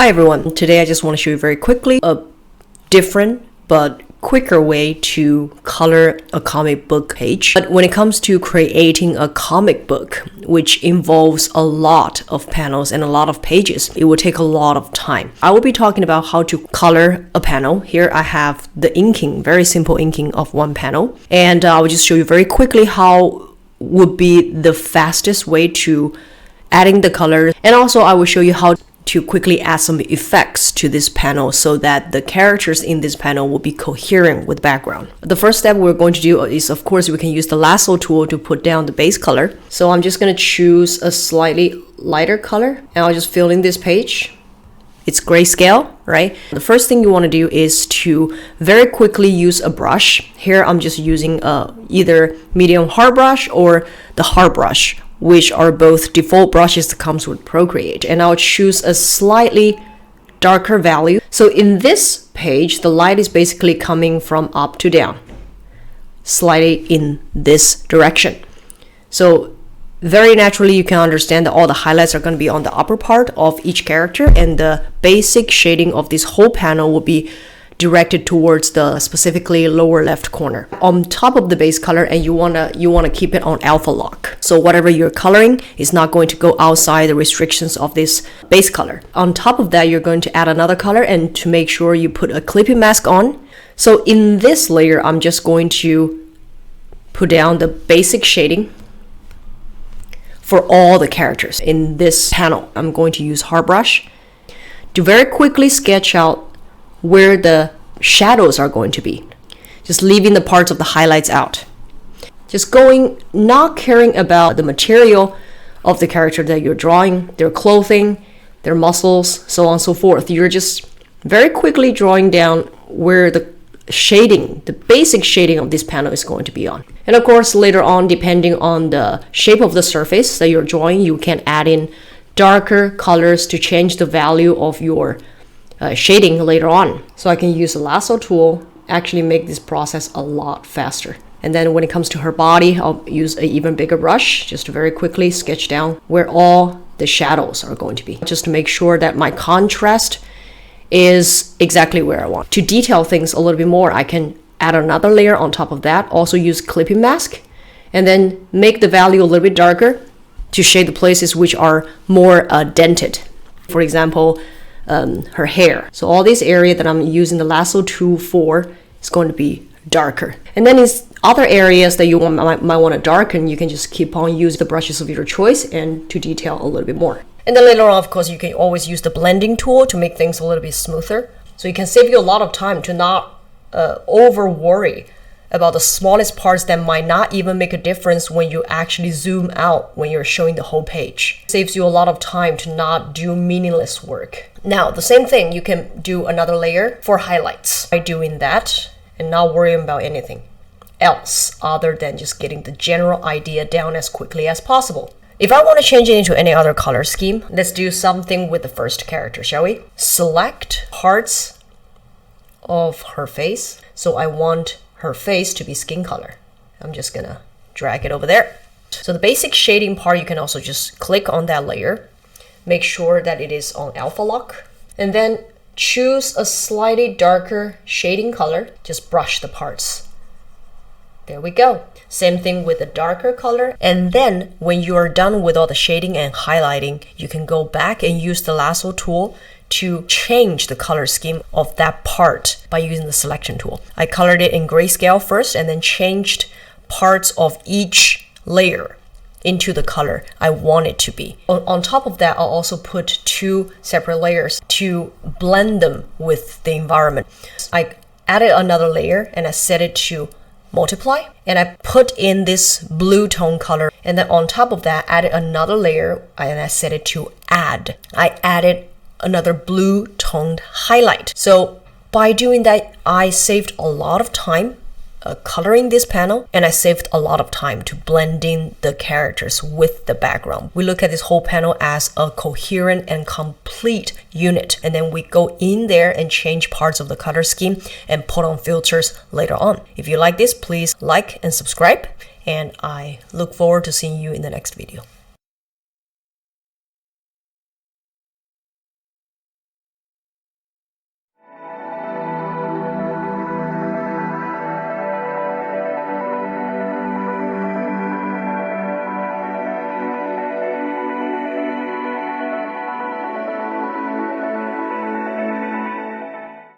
Hi everyone, today I just want to show you very quickly a different but quicker way to color a comic book page. But when it comes to creating a comic book, which involves a lot of panels and a lot of pages, it will take a lot of time. I will be talking about how to color a panel. Here I have the inking, very simple inking of one panel. And I will just show you very quickly how would be the fastest way to adding the color. And also I will show you how to quickly add some effects to this panel so that the characters in this panel will be coherent with background. The first step we're going to do is, of course, we can use the lasso tool to put down the base color. So I'm just going to choose a slightly lighter color and I'll just fill in this page. It's grayscale, right? The first thing you want to do is to very quickly use a brush. Here I'm just using either medium hard brush or the hard brush, which are both default brushes that comes with Procreate. And I'll choose a slightly darker value. So in this page, the light is basically coming from up to down, slightly in this direction. So very naturally, you can understand that all the highlights are going to be on the upper part of each character, and the basic shading of this whole panel will be directed towards the specifically lower left corner on top of the base color, and you wanna keep it on alpha lock. So whatever you're coloring is not going to go outside the restrictions of this base color. On top of that, you're going to add another color, and to make sure you put a clipping mask on. So in this layer, I'm just going to put down the basic shading for all the characters. In this panel, I'm going to use hard brush to very quickly sketch out where the shadows are going to be, just leaving the parts of the highlights out. Just not caring about the material of the character that you're drawing, their clothing, their muscles, so on and so forth. You're just very quickly drawing down where the shading, the basic shading of this panel is going to be on. And of course, later on, depending on the shape of the surface that you're drawing, you can add in darker colors to change the value of your shading later on. So I can use the lasso tool, actually make this process a lot faster. And then when it comes to her body, I'll use an even bigger brush just to very quickly sketch down where all the shadows are going to be, just to make sure that my contrast is exactly where I want. To detail things a little bit more, I can add another layer on top of that, also use clipping mask, and then make the value a little bit darker to shade the places which are more dented. For example, her hair. So all this area that I'm using the lasso tool for is going to be darker. And then in other areas that you might want to darken, you can just keep on using the brushes of your choice and to detail a little bit more. And then later on, of course, you can always use the blending tool to make things a little bit smoother. So it can save you a lot of time to not over worry about the smallest parts that might not even make a difference when you actually zoom out when you're showing the whole page. It saves you a lot of time to not do meaningless work. Now, the same thing, you can do another layer for highlights by doing that and not worrying about anything else other than just getting the general idea down as quickly as possible. If I want to change it into any other color scheme, let's do something with the first character, shall we? Select parts of her face. So I want her face to be skin color. I'm just gonna drag it over there. So the basic shading part, you can also just click on that layer, make sure that it is on alpha lock, and then choose a slightly darker shading color. Just brush the parts. There we go. Same thing with the darker color. And then when you are done with all the shading and highlighting, you can go back and use the lasso tool to change the color scheme of that part by using the selection tool. I colored it in grayscale first and then changed parts of each layer into the color I want it to be. On top of that, I'll also put two separate layers to blend them with the environment. I added another layer and I set it to multiply, and I put in this blue tone color, and then on top of that added another layer and I set it to add. I added another blue toned highlight. So by doing that, I saved a lot of time coloring this panel, and I saved a lot of time to blending the characters with the background. We look at this whole panel as a coherent and complete unit, and then we go in there and change parts of the color scheme and put on filters later on. If you like this, please like and subscribe, and I look forward to seeing you in the next video.